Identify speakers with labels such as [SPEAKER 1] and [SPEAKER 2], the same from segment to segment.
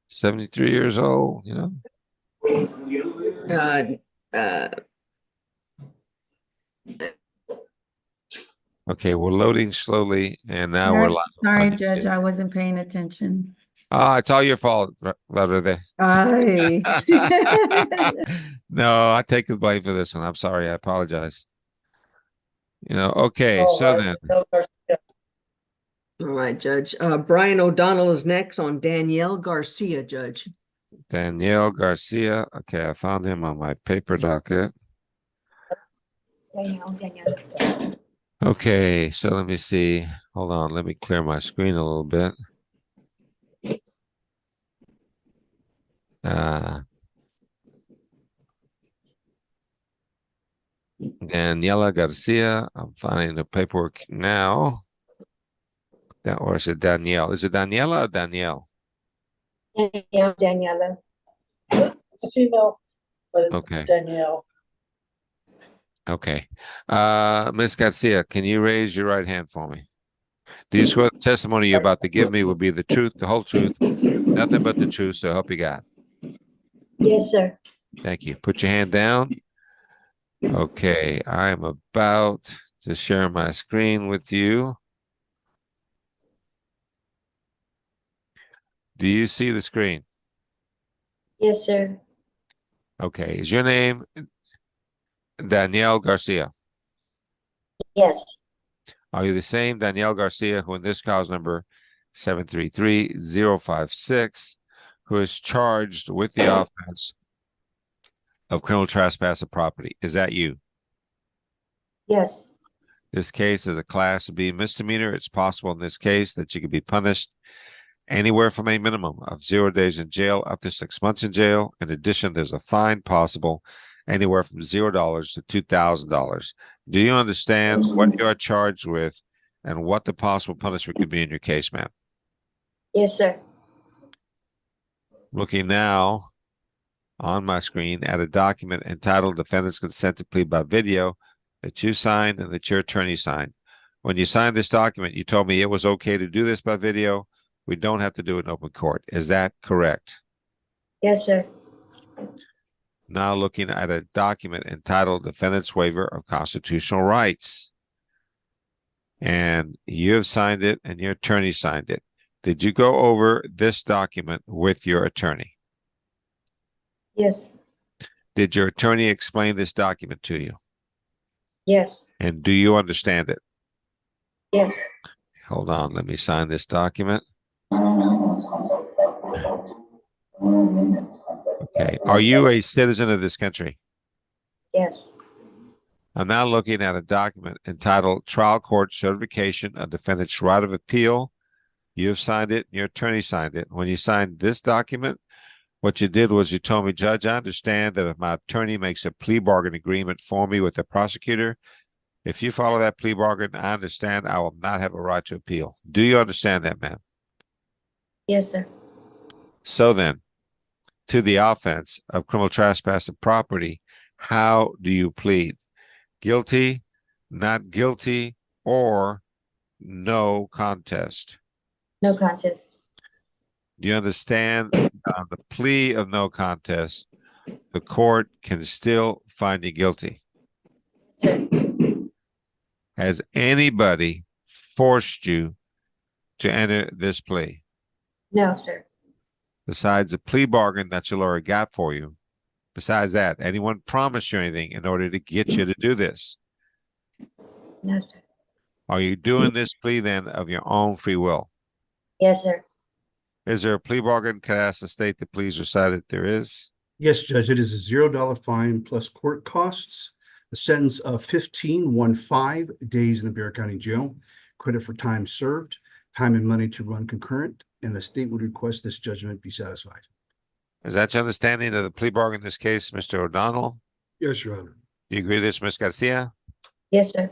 [SPEAKER 1] 73 years old, you know.
[SPEAKER 2] Uh,
[SPEAKER 1] Okay, we're loading slowly, and now we're live.
[SPEAKER 3] Sorry, Judge, I wasn't paying attention.
[SPEAKER 1] It's all your fault, Valverde.
[SPEAKER 3] Aye.
[SPEAKER 1] No, I take the blame for this one. I'm sorry. I apologize. Okay, so then.
[SPEAKER 2] All right, Judge. Brian O'Donnell is next on Danielle Garcia, Judge.
[SPEAKER 1] Danielle Garcia. Okay, I found him on my paper docket.
[SPEAKER 4] Danielle.
[SPEAKER 1] Okay, so let me see. Hold on, let me clear my screen a little bit. Daniela Garcia. I'm finding the paperwork now. Or is it Danielle? Is it Daniela or Danielle?
[SPEAKER 4] Daniela.
[SPEAKER 5] It's a female, but it's
[SPEAKER 1] Okay.
[SPEAKER 5] Danielle.
[SPEAKER 1] Okay. Ms. Garcia, can you raise your right hand for me? Do you swear the testimony you're about to give me will be the truth, the whole truth, nothing but the truth, so help you God?
[SPEAKER 4] Yes, sir.
[SPEAKER 1] Thank you. Put your hand down. Okay, I am about to share my screen with you. Do you see the screen?
[SPEAKER 4] Yes, sir.
[SPEAKER 1] Okay. Is your name Danielle Garcia?
[SPEAKER 4] Yes.
[SPEAKER 1] Are you the same Danielle Garcia who in this cause number 733-056, who is charged with the offense of criminal trespass of property? Is that you?
[SPEAKER 4] Yes.
[SPEAKER 1] This case is a Class B misdemeanor. It's possible in this case that you could be punished anywhere from a minimum of 0 days in jail up to 6 months in jail. In addition, there's a fine possible anywhere from $0 to $2,000. Do you understand what you are charged with and what the possible punishment could be in your case, ma'am?
[SPEAKER 4] Yes, sir.
[SPEAKER 1] Looking now on my screen at a document entitled Defendant's Consent to Plead by Video that you signed and that your attorney signed. When you signed this document, you told me it was okay to do this by video. We don't have to do it in open court. Is that correct?
[SPEAKER 4] Yes, sir.
[SPEAKER 1] Now looking at a document entitled Defendant's Waiver of Constitutional Rights. And you have signed it and your attorney signed it. Did you go over this document with your attorney?
[SPEAKER 4] Yes.
[SPEAKER 1] Did your attorney explain this document to you?
[SPEAKER 4] Yes.
[SPEAKER 1] And do you understand it?
[SPEAKER 4] Yes.
[SPEAKER 1] Hold on, let me sign this document. Okay. Are you a citizen of this country?
[SPEAKER 4] Yes.
[SPEAKER 1] I'm now looking at a document entitled Trial Court Certification of Defendant's Right of Appeal. You have signed it, your attorney signed it. When you signed this document, what you did was you told me, Judge, I understand that if my attorney makes a plea bargain agreement for me with the prosecutor, if you follow that plea bargain, I understand I will not have a right to appeal. Do you understand that, ma'am?
[SPEAKER 4] Yes, sir.
[SPEAKER 1] So then, to the offense of criminal trespass of property, how do you plead? Guilty, not guilty, or no contest?
[SPEAKER 4] No contest.
[SPEAKER 1] Do you understand the plea of no contest, the court can still find you guilty?
[SPEAKER 4] Sir.
[SPEAKER 1] Has anybody forced you to enter this plea?
[SPEAKER 4] No, sir.
[SPEAKER 1] Besides the plea bargain that your lawyer got for you, besides that, anyone promised you anything in order to get you to do this?
[SPEAKER 4] No, sir.
[SPEAKER 1] Are you doing this plea then of your own free will?
[SPEAKER 4] Yes, sir.
[SPEAKER 1] Is there a plea bargain? Can I ask the state to please recite it? There is.
[SPEAKER 6] Yes, Judge, it is a $0 fine plus court costs, a sentence of 15 days in the Bexar County Jail, credit for time served, time and money to run concurrent, and the state would request this judgment be satisfied.
[SPEAKER 1] Is that your understanding of the plea bargain in this case, Mr. O'Donnell?
[SPEAKER 6] Yes, Your Honor.
[SPEAKER 1] Do you agree to this, Ms. Garcia?
[SPEAKER 4] Yes, sir.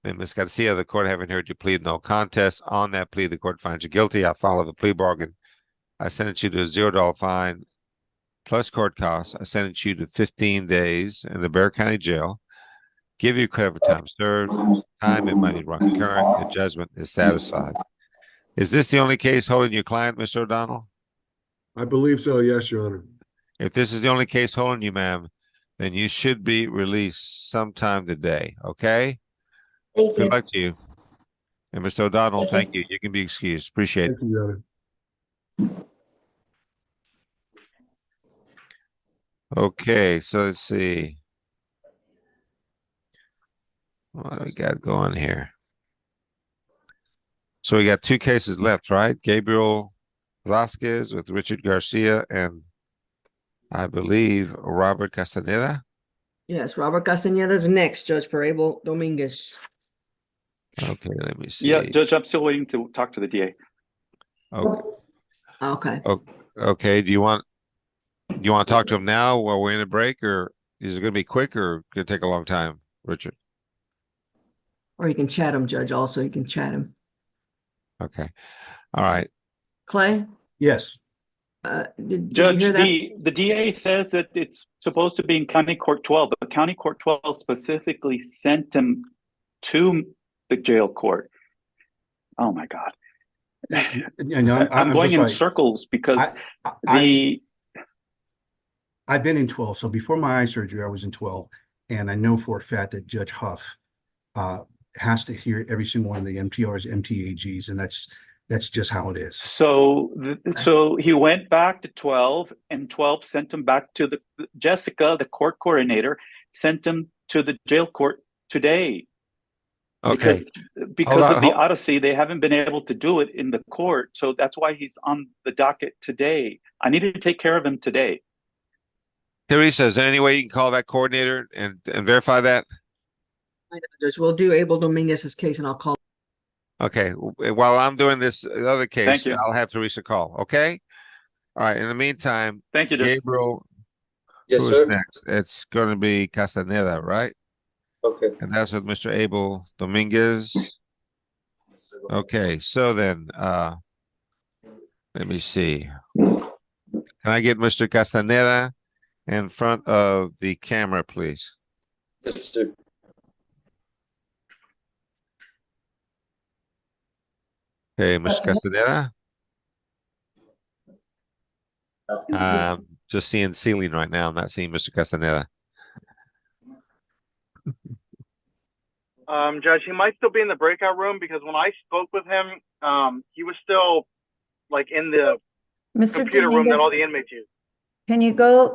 [SPEAKER 1] Then, Ms. Garcia, the court having heard you plead no contest, on that plea, the court finds you guilty. I follow the plea bargain. I sentence you to a $0 fine plus court costs. I sentence you to 15 days in the Bexar County Jail. Give you credit for time served, time and money run concurrent. The judgment is satisfied. Is this the only case holding your client, Mr. O'Donnell?
[SPEAKER 7] I believe so, yes, Your Honor.
[SPEAKER 1] If this is the only case holding you, ma'am, then you should be released sometime today, okay?
[SPEAKER 4] Thank you.
[SPEAKER 1] Good luck to you. And Mr. O'Donnell,
[SPEAKER 4] Thank you.
[SPEAKER 1] thank you. You can be excused. Appreciate it.
[SPEAKER 7] Thank you, Your Honor.
[SPEAKER 1] Okay, so let's see. What do we got going here? So we got two cases left, right? Gabriel Vasquez with Richard Garcia and I believe Robert Castaneda.
[SPEAKER 2] Yes, Robert Castaneda's next, Judge, for Abel Dominguez.
[SPEAKER 1] Okay, let me see.
[SPEAKER 8] Yeah, Judge, I'm still waiting to talk to the DA.
[SPEAKER 1] Okay,
[SPEAKER 2] Okay.
[SPEAKER 1] okay. Do you want to talk to him now while we're in a break, or is it going to be quick, or going to take a long time, Richard?
[SPEAKER 2] Or you can chat him, Judge, also. You can chat him.
[SPEAKER 1] Okay, all right.
[SPEAKER 2] Clay,
[SPEAKER 6] Yes,
[SPEAKER 2] did you
[SPEAKER 8] Judge,
[SPEAKER 2] hear that?
[SPEAKER 8] the DA says that it's supposed to be in County Court 12, but County Court 12 specifically sent him to the jail court. Oh my God.
[SPEAKER 6] and
[SPEAKER 8] I'm
[SPEAKER 6] so
[SPEAKER 8] going in
[SPEAKER 6] sorry.
[SPEAKER 8] circles because
[SPEAKER 6] I- I've been in 12, so before my eye surgery, I was in 12, and I know for a fact that Judge Huff has to hear every single one of the MTRs, MTAGs, and that's just how it is.
[SPEAKER 8] so he went back to 12 and 12 sent him back to Jessica, the court coordinator, sent him to the jail court today.
[SPEAKER 1] Okay,
[SPEAKER 8] Because
[SPEAKER 1] on,
[SPEAKER 8] of the
[SPEAKER 1] hold-
[SPEAKER 8] Odyssey, they haven't been able to do it in the court. So that's why he's on the docket today. I need to take care of him today.
[SPEAKER 1] Teresa, is there any way you can call that coordinator and verify that?
[SPEAKER 2] I know, Judge, we'll do Abel Dominguez's case and I'll call.
[SPEAKER 1] Okay, while I'm doing this other case,
[SPEAKER 8] Thank you.
[SPEAKER 1] I'll have Teresa call, okay? All right, in the meantime,
[SPEAKER 8] Thank you, Judge.
[SPEAKER 1] Gabriel,
[SPEAKER 9] Yes,
[SPEAKER 1] who's
[SPEAKER 9] sir.
[SPEAKER 1] next? It's going to be Castaneda, right?
[SPEAKER 9] Okay.
[SPEAKER 1] And that's with Mr. Abel Dominguez. Okay, so then, let me see. Can I get Mr. Castaneda in front of the camera, please?
[SPEAKER 9] Yes, sir.
[SPEAKER 1] Okay, Mr. Castaneda? Just seeing ceiling right now. I'm not seeing Mr. Castaneda.
[SPEAKER 10] Judge, he might still be in the breakout room because when I spoke with him, he was still like in the
[SPEAKER 3] Mr.
[SPEAKER 10] computer room that all
[SPEAKER 3] Dominguez,
[SPEAKER 10] the inmates use.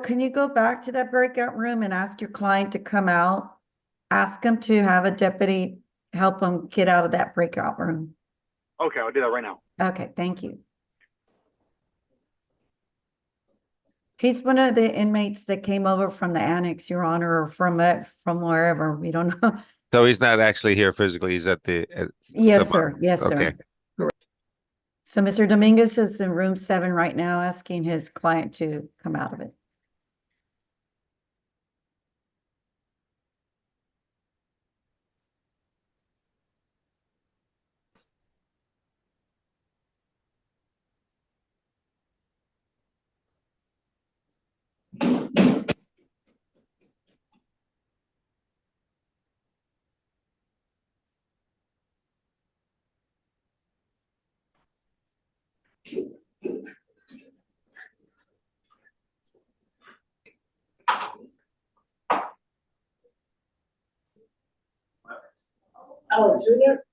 [SPEAKER 3] can you go back to that breakout room and ask your client to come out? Ask him to have a deputy help him get out of that breakout room.
[SPEAKER 10] Okay, I'll do that right now.
[SPEAKER 3] Okay, thank you. He's one of the inmates that came over from the annex, Your Honor, or from wherever, we don't know.
[SPEAKER 1] So he's not actually here physically. He's at the.
[SPEAKER 3] Yes,
[SPEAKER 1] some-
[SPEAKER 3] sir. Yes,
[SPEAKER 1] Okay.
[SPEAKER 3] sir. So Mr. Dominguez is in room 7 right now, asking his client to come out of it.
[SPEAKER 5] Alex, you there?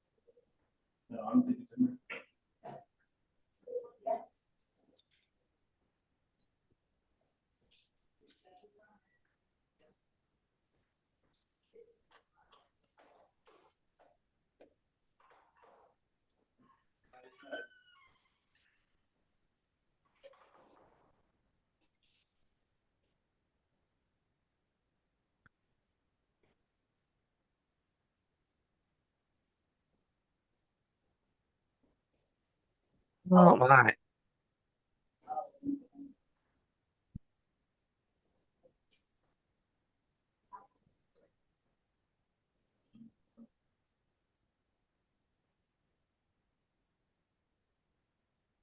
[SPEAKER 1] Oh my.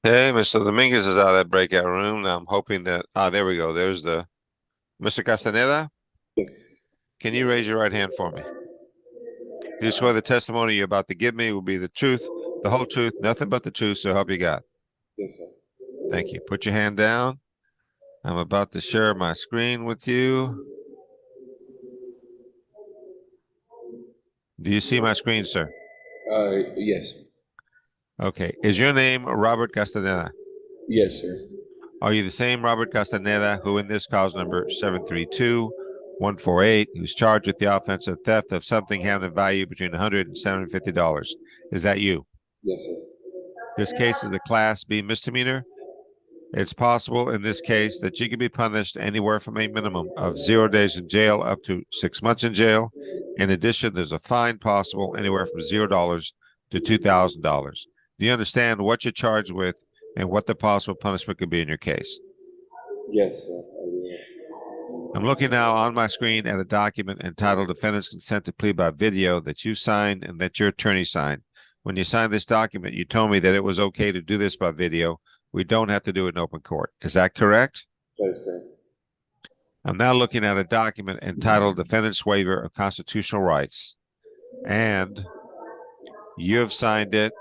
[SPEAKER 1] Hey, Mr. Dominguez is out of that breakout room. Now I'm hoping that, there we go. There's the, Mr. Castaneda,
[SPEAKER 9] Yes.
[SPEAKER 1] can you raise your right hand for me? Do you swear the testimony you're about to give me will be the truth, The whole truth, nothing but the truth, so help you God.
[SPEAKER 9] Yes, sir.
[SPEAKER 1] Thank you. Put your hand down. I'm about to share my screen with you. Do you see my screen, sir?
[SPEAKER 9] Yes.
[SPEAKER 1] Okay. Is your name Robert Castaneda?
[SPEAKER 9] Yes, sir.
[SPEAKER 1] Are you the same Robert Castaneda who in this cause number 732-148, who's charged with the offense of theft of something having a value between $100 and $750? Is that you?
[SPEAKER 9] Yes, sir.
[SPEAKER 1] This case is a Class B misdemeanor. It's possible in this case that you can be punished anywhere from a minimum of 0 days in jail up to 6 months in jail. In addition, there's a fine possible anywhere from $0 to $2,000. Do you understand what you're charged with and what the possible punishment could be in your case?
[SPEAKER 9] Yes, sir.
[SPEAKER 1] I'm looking now on my screen at a document entitled Defendant's Consent to Plea by Video that you signed and that your attorney signed. When you signed this document, you told me that it was okay to do this by video. We don't have to do it in open court. Is that correct?
[SPEAKER 9] That is correct.
[SPEAKER 1] I'm now looking at a document entitled Defendant's Waiver of Constitutional Rights. And you have signed it,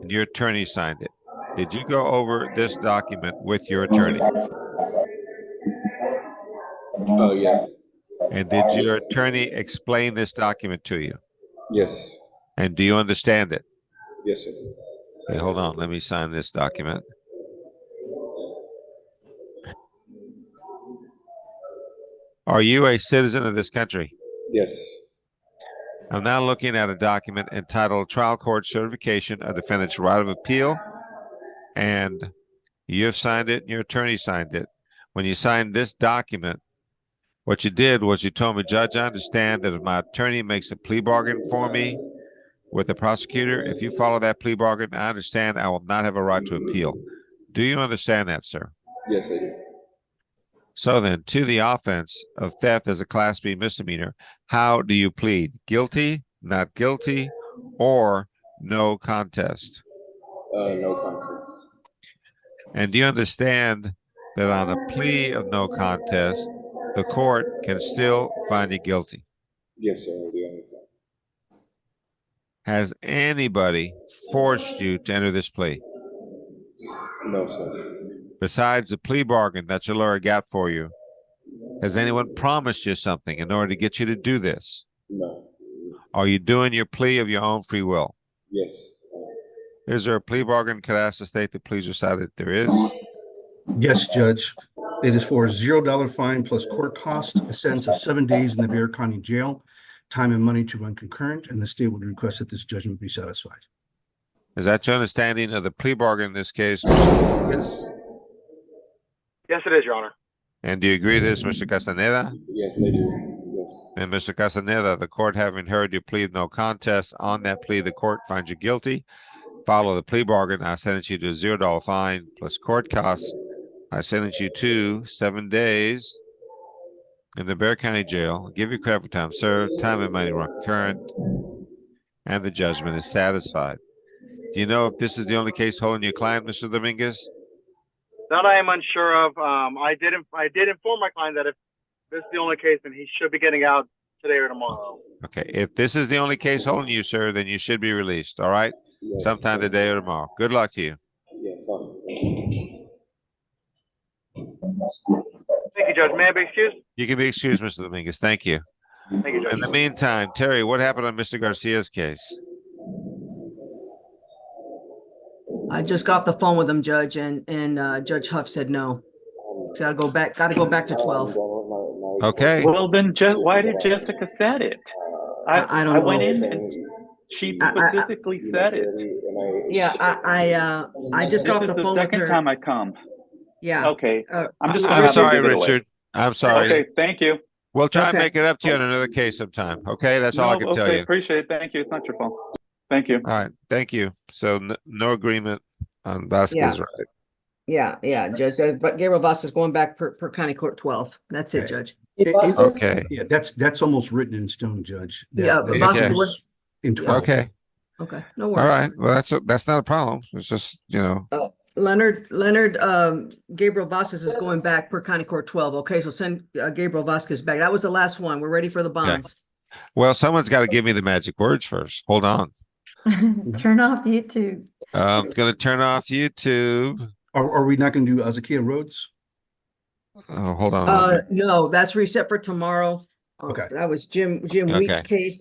[SPEAKER 1] and your attorney signed it. Did you go over this document with your attorney?
[SPEAKER 9] Oh, yeah.
[SPEAKER 1] And did your attorney explain this document to you?
[SPEAKER 9] Yes.
[SPEAKER 1] And do you understand it?
[SPEAKER 9] Yes, sir.
[SPEAKER 1] Okay, hold on. Let me sign this document. Are you a citizen of this country?
[SPEAKER 9] Yes.
[SPEAKER 1] I'm now looking at a document entitled Trial Court Certification of Defendant's Right of Appeal. And you have signed it and your attorney signed it. When you signed this document, what you did was you told me, Judge, I understand that if my attorney makes a plea bargain for me with the prosecutor, if you follow that plea bargain, I understand I will not have a right to appeal. Do you understand that, sir?
[SPEAKER 9] Yes, I do.
[SPEAKER 1] So then, to the offense of theft as a Class B misdemeanor, how do you plead? Guilty, not guilty, or no contest?
[SPEAKER 9] No contest.
[SPEAKER 1] And do you understand that on a plea of no contest, the court can still find you guilty?
[SPEAKER 9] Yes, sir. I do understand.
[SPEAKER 1] Has anybody forced you to enter this plea?
[SPEAKER 9] No, sir.
[SPEAKER 1] Besides the plea bargain that your lawyer got for you, has anyone promised you something in order to get you to do this?
[SPEAKER 9] No.
[SPEAKER 1] Are you doing your plea of your own free will?
[SPEAKER 9] Yes.
[SPEAKER 1] Is there a plea bargain? Could I ask the state to please recite it? There is.
[SPEAKER 6] Yes, Judge. It is for a $0 fine plus court costs, a sentence of 7 days in the Bexar County Jail, time and money to run concurrent, and the state would request that this judgment be satisfied.
[SPEAKER 1] Is that your understanding of the plea bargain in this case? Yes.
[SPEAKER 10] Yes, it is, Your Honor.
[SPEAKER 1] And do you agree to this, Mr. Castaneda?
[SPEAKER 9] Yes, I do. Yes.
[SPEAKER 1] And Mr. Castaneda, the court having heard you plead no contest, on that plea, the court finds you guilty. Follow the plea bargain. I sentence you to a $0 fine plus court costs. I sentence you to 7 days in the Bexar County Jail. Give you credit for time served, time and money run concurrent, and the judgment is satisfied. Do you know if this is the only case holding your client, Mr. Dominguez?
[SPEAKER 10] That I am unsure of. I did inform my client that if this is the only case, then he should be getting out today or tomorrow.
[SPEAKER 1] Okay, if this is the only case holding you, sir, then you should be released, all right?
[SPEAKER 9] Yes.
[SPEAKER 1] Sometime today or tomorrow. Good luck to you.
[SPEAKER 9] Yes, awesome.
[SPEAKER 10] Thank you, Judge. May I be excused?
[SPEAKER 1] You can be excused, Mr. Dominguez. Thank you.
[SPEAKER 10] Thank you, Judge.
[SPEAKER 1] In the meantime, Terry, what happened on Mr. Garcia's case?
[SPEAKER 2] I just got the phone with him, Judge, and Judge Huff said no. So gotta go back to 12.
[SPEAKER 1] Okay.
[SPEAKER 8] Well, then why did Jessica said it?
[SPEAKER 2] I don't
[SPEAKER 8] I went
[SPEAKER 2] know.
[SPEAKER 8] in and she specifically said it.
[SPEAKER 2] Yeah, I just
[SPEAKER 8] This
[SPEAKER 2] got
[SPEAKER 8] is
[SPEAKER 2] the
[SPEAKER 8] the
[SPEAKER 2] phone with
[SPEAKER 8] second
[SPEAKER 2] her.
[SPEAKER 8] time I come.
[SPEAKER 2] Yeah.
[SPEAKER 8] Okay.
[SPEAKER 2] Uh,
[SPEAKER 8] I'm just gonna
[SPEAKER 1] I'm
[SPEAKER 8] have to
[SPEAKER 1] sorry,
[SPEAKER 8] give it away.
[SPEAKER 1] Richard. I'm sorry.
[SPEAKER 8] Okay, thank you.
[SPEAKER 1] We'll try and
[SPEAKER 2] Okay.
[SPEAKER 1] make it up to you on another case sometime. Okay, that's all I can tell
[SPEAKER 8] okay,
[SPEAKER 1] you.
[SPEAKER 8] appreciate it. Thank you. It's not your fault. Thank you.
[SPEAKER 1] All right, thank you. So no agreement on Vasquez,
[SPEAKER 2] Yeah.
[SPEAKER 1] right?
[SPEAKER 2] Yeah, Judge, but Gabriel Vasquez going back per County Court 12. That's it,
[SPEAKER 6] Okay.
[SPEAKER 2] Judge.
[SPEAKER 1] Okay,
[SPEAKER 6] Yeah, that's almost written in stone, Judge.
[SPEAKER 2] Yeah,
[SPEAKER 6] That
[SPEAKER 2] Vasquez
[SPEAKER 6] goes
[SPEAKER 2] was-
[SPEAKER 6] in 12.
[SPEAKER 1] okay,
[SPEAKER 2] Okay, no
[SPEAKER 1] all
[SPEAKER 2] worries.
[SPEAKER 1] right. Well, that's not a problem. It's just,
[SPEAKER 2] Leonard, Gabriel Vasquez is going back per County Court 12. Okay, so send Gabriel Vasquez back. That was the last one. We're ready for the bonds.
[SPEAKER 1] well, someone's got to give me the magic words first. Hold on.
[SPEAKER 3] Turn off YouTube.
[SPEAKER 1] Gonna turn off YouTube.
[SPEAKER 6] Are we not gonna do Azakia Roads?
[SPEAKER 1] Oh, hold on.
[SPEAKER 2] No, that's reset for tomorrow.
[SPEAKER 6] Okay.
[SPEAKER 2] That was Jim
[SPEAKER 1] Okay.
[SPEAKER 2] Wheat's case.